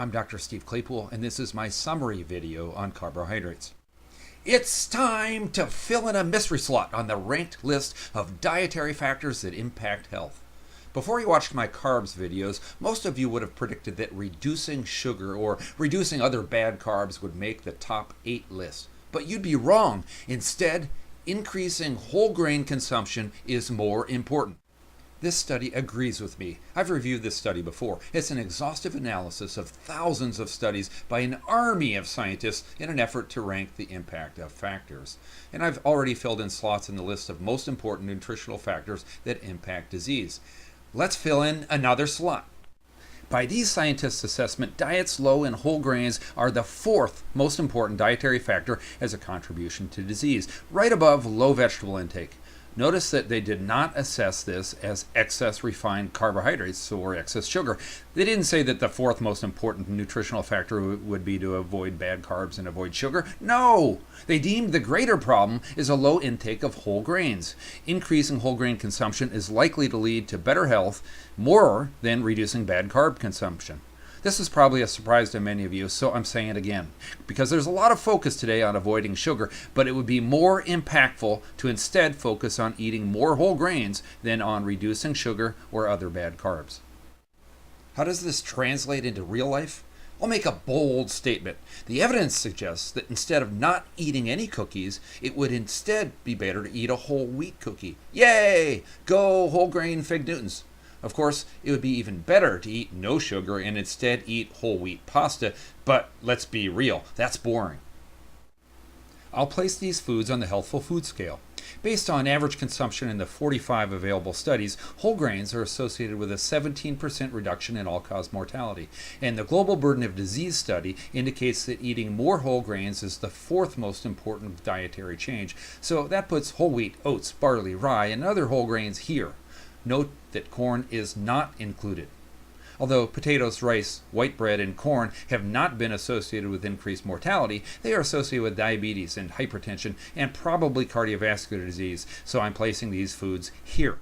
I'm Dr. Steve Claypool, and this is my summary video on carbohydrates. It's time to fill in a mystery slot on the ranked list of dietary factors that impact health. Before you watched my carbs videos, most of you would have predicted that reducing sugar or reducing other bad carbs would make the top 8 list. But you'd be wrong. Instead, increasing whole grain consumption is more important. This study agrees with me. I've reviewed this study before. It's an exhaustive analysis of thousands of studies by an army of scientists in an effort to rank the impact of factors. And I've already filled in slots in the list of most important nutritional factors that impact disease. Let's fill in another slot. By these scientists' assessment, diets low in whole grains are the 4th most important dietary factor as a contribution to disease, right above low vegetable intake. Notice that they did not assess this as excess refined carbohydrates or excess sugar. They didn't say that the 4th most important nutritional factor would be to avoid bad carbs and avoid sugar. No! They deemed the greater problem is a low intake of whole grains. Increasing whole grain consumption is likely to lead to better health more than reducing bad carb consumption. This is probably a surprise to many of you, so I'm saying it again, because there's a lot of focus today on avoiding sugar, but it would be more impactful to instead focus on eating more whole grains than on reducing sugar or other bad carbs. How does this translate into real life? I'll make a bold statement. The evidence suggests that instead of not eating any cookies, it would instead be better to eat a whole wheat cookie. Yay! Go whole grain fig Newtons! Of course, it would be even better to eat no sugar and instead eat whole wheat pasta, but let's be real, that's boring. I'll place these foods on the healthful food scale. Based on average consumption in the 45 available studies, whole grains are associated with a 17% reduction in all-cause mortality, and the Global Burden of Disease study indicates that eating more whole grains is the 4th most important dietary change. So that puts whole wheat, oats, barley, rye, and other whole grains here. Note that corn is not included. Although potatoes, rice, white bread, and corn have not been associated with increased mortality, they are associated with diabetes and hypertension and probably cardiovascular disease, so I'm placing these foods here.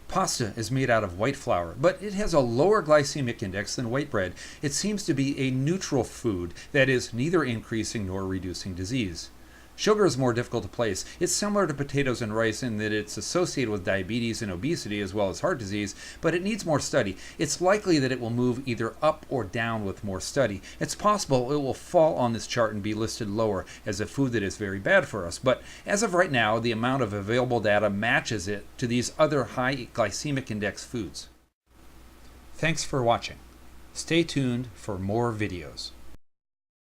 Pasta is made out of white flour, but it has a lower glycemic index than white bread. It seems to be a neutral food that is neither increasing nor reducing disease. Sugar is more difficult to place. It's similar to potatoes and rice in that it's associated with diabetes and obesity as well as heart disease, but it needs more study. It's likely that it will move either up or down with more study. It's possible it will fall on this chart and be listed lower as a food that is very bad for us, but as of right now, the amount of available data matches it to these other high glycemic index foods. Thanks for watching. Stay tuned for more videos.